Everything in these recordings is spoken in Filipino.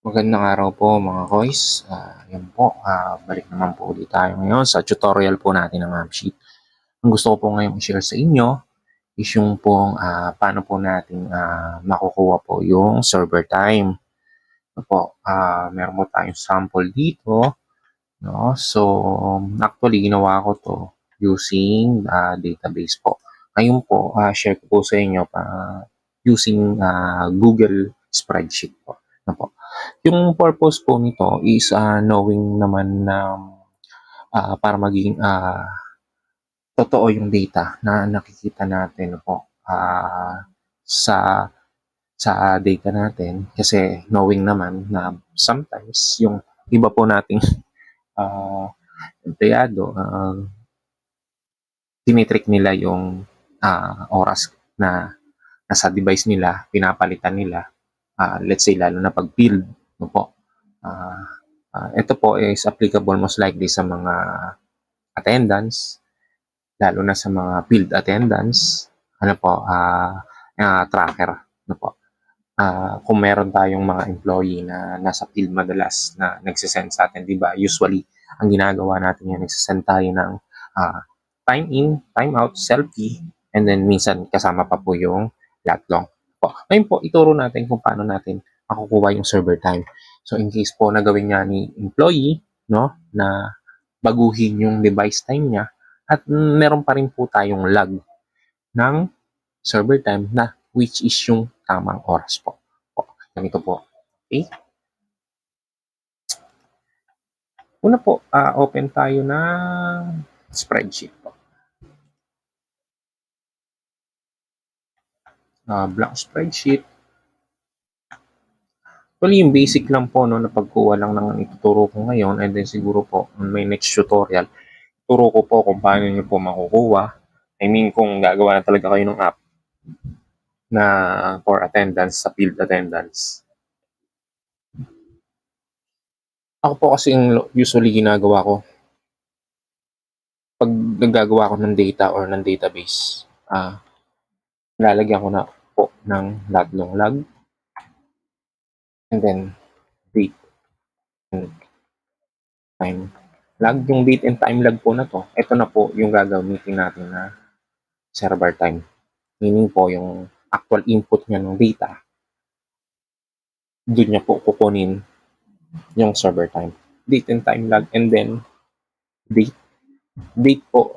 Magandang araw po mga koys. Yun po, balik naman po ulit tayo ngayon sa tutorial po natin ng AppSheet. Ang gusto ko po ngayong i-share sa inyo is yung pong paano po natin makukuha po yung server time. Ito po, meron po tayong sample dito. No? So, actually, ginawa ko to using database po. Ngayon po, share ko po sa inyo using Google Spreadsheet po. Ano po. Yung purpose po nito is knowing naman na para maging totoo yung data na nakikita natin po sa data natin, kasi knowing naman na sometimes yung iba po nating empleyado, tinitrick nila yung oras na nasa device nila, pinapalitan nila, let's say lalo na pag build, no po. Ito po is applicable most likely sa mga attendance, lalo na sa mga field attendance, ano po, tracker, no po. Kung meron tayong mga employee na nasa field madalas na nagsisend sa atin, di ba? Usually, ang ginagawa natin yan, nagsisend tayo ng time in, time out, selfie, and then minsan kasama pa po yung lat long. Ngayon po, ituro natin kung paano natin makukuha yung server time. So, in case po na gawin nga ni employee, no, na baguhin yung device time niya, at meron pa rin po tayong log ng server time na which is yung tamang oras po. Ganito po. Okay? Una po, open tayo na spreadsheet po. Blank spreadsheet. Actually, yung basic lang po, no, na pagkuha lang ng ituturo ko ngayon, and then siguro po, may next tutorial, turo ko po kung paano nyo po makukuha. I mean, kung gagawa na talaga kayo ng app na for attendance, sa field attendance. Ako po kasi yung usually ginagawa ko, pag naggagawa ko ng data or ng database, lalagyan ko na po ng log, and then date and time log. Yung date and time log po na to, ito na po yung gagamitin natin na server time. Meaning po yung actual input niya ng data, doon niya po kukunin yung server time. Date and time log, and then date. Date po,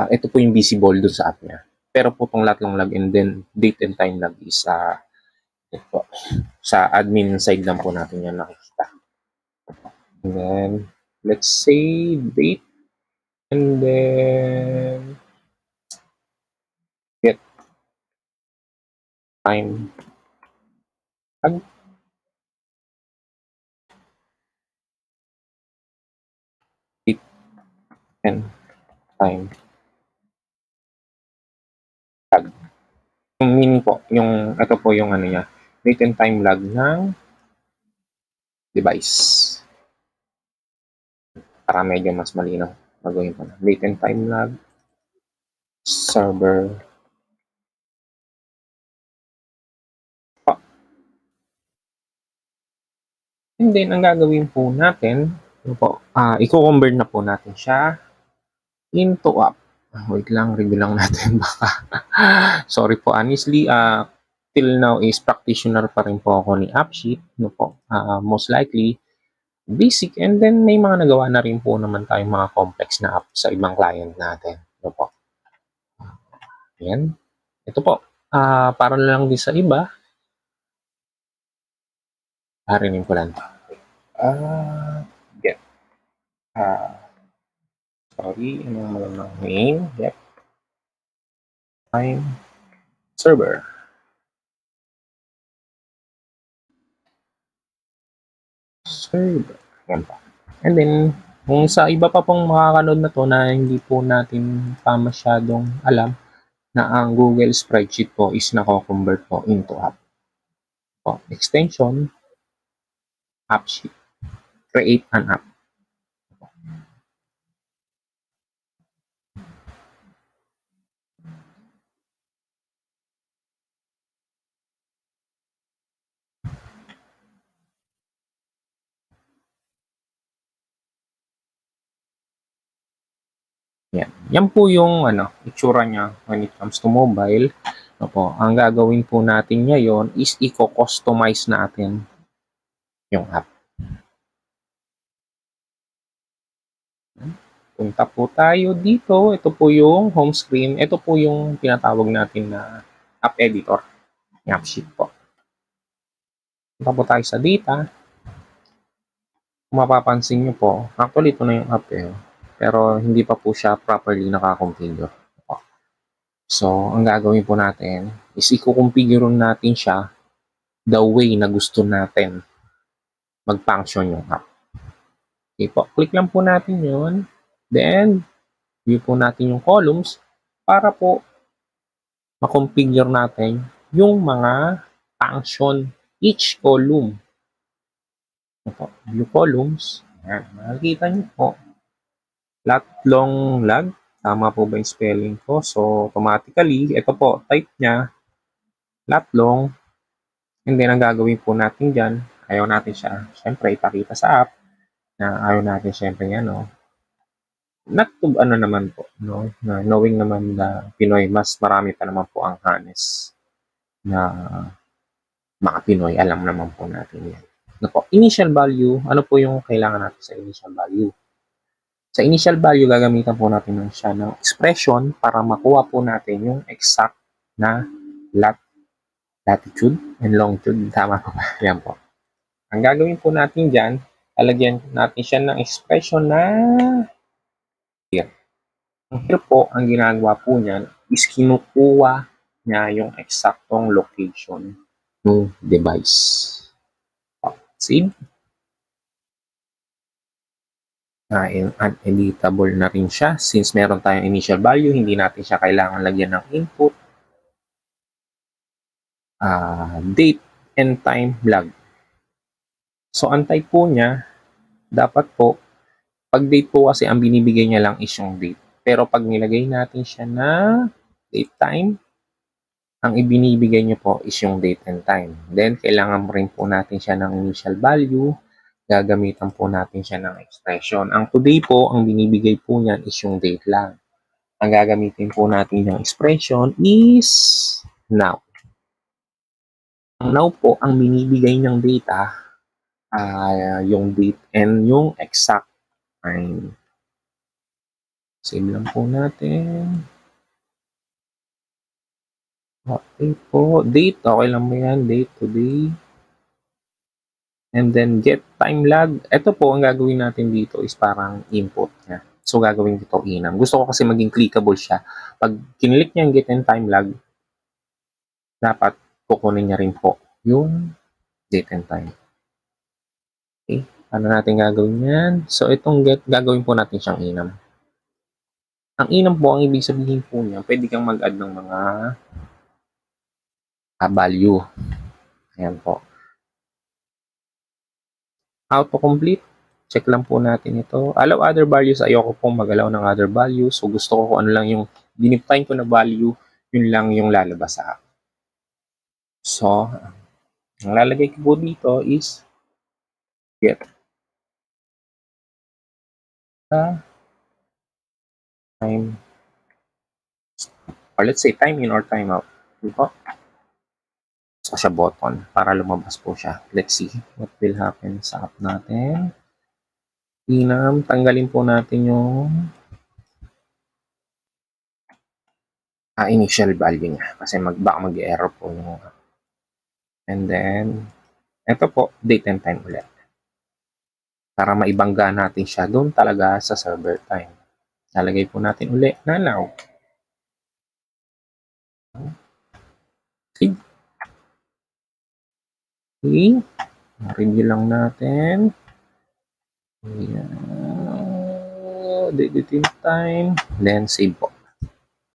ito po yung visible doon sa app niya. Pero po itong log, and then date and time log is ito, sa admin side lang po natin yan nakikita. And then, let's say date, and then get time log. Date and time log. Yung meaning po, yung ito po yung ano niya, date and time log ng device. Para medyo mas malinaw, magawin ko na. Date and time log, server. And then, ang gagawin po natin, i-convert na po natin siya into app. Wait lang, review lang natin baka. Sorry po, honestly, till now is practitioner pa rin po ako ni AppSheet. No po, most likely, basic, and then may mga nagawa na rin po naman tayong mga complex na app sa ibang client natin. No po. Yan. Ito po, para lang din sa iba, harinin ko lang. Get. Sorry, anong malamang name? Yep. Time server. Server. Yan pa. And then, kung sa iba pa pong makakanood na to na hindi po natin pa masyadong alam, na ang Google Spreadsheet po is nako-convert po into app. Po, extension, AppSheet. Create an app. Yan. Yan po yung itsura niya when it comes to mobile. Opo, ang gagawin po natin ngayon is i-customize natin yung app. Punta po tayo dito. Ito po yung home screen. Ito po yung tinatawag natin na app editor. Yung app sheet po. Punta po tayo sa data. Kung mapapansin nyo po, actually ito na yung app pero hindi pa po siya properly nakakonfigure. So, ang gagawin po natin is i-configure natin siya the way na gusto natin mag-function yung app. Okay po, click lang po natin yun. Then, view po natin yung columns para po ma-configure natin yung mga function each column. Ito, view columns. Ayan, makikita nyo po. Lat long lag. Tama po ba yung spelling ko? So, automatically, ito po, type niya, lat long. And then, ang gagawin po natin dyan, ayaw natin siya, syempre, ipakita sa app, na ayaw natin syempre yan, not to, naman po, na knowing naman na Pinoy, mas marami pa naman po ang hanes na mga Pinoy, alam naman po natin yan. Initial value, ano po yung kailangan natin sa initial value? Sa initial value, gagamitan po natin siya ng expression para makuha po natin yung exact na latitude and longitude. Tama po ba? Yan po. Ang gagawin po natin dyan, alagyan natin siya ng expression na here. Here po, ang ginagawa po niyan is kinukuha niya yung eksaktong location ng device. Save. Uneditable na rin siya. Since meron tayong initial value, hindi natin siya kailangan lagyan ng input. Date and time lag. So, ang type po niya, dapat po, pag date po kasi ang binibigay niya lang is yung date. Pero pag nilagay natin siya na date time, ang ibinibigay niyo po is yung date and time. Then, kailangan rin po natin siya ng initial value. Gagamitan po natin siya ng expression. Ang today po, ang binibigay po niyan is yung date lang. Ang gagamitin po natin ng expression is now. Ang now po, ang binibigay niyang data, yung date and yung exact time. Save lang po natin. Okay po. Date, okay lang mo yan. Date today. And then get time lag. Ito po, ang gagawin natin dito is parang input niya. So, gagawin dito enum. Gusto ko kasi maging clickable siya. Pag kinlik niya yung get and time lag, dapat kukunin niya rin po yung date and time. Okay. Paano natin gagawin yan? So, itong get, gagawin po natin siyang enum. Ang enum po, ang ibig sabihin po niya, pwede kang mag-add ng mga value. Ayan po. Autocomplete. Check lang po natin ito. Allow other values. Ayoko pong mag-allow ng other values. So, gusto ko kung ano lang yung dinefine ko na value, yun lang yung lalabas sa akin. So, ang lalagay ko po dito is get time, or let's say time in or time out. Dito. So, siya button para lumabas po siya. Let's see what will happen sa app natin. Enum, tanggalin po natin yung initial value niya kasi baka mag-error po yung and then ito po date and time ulit para maibangga natin siya doon talaga sa server time. Nalagay po natin ulit na now. Okay. Review lang natin. Date and time then save po.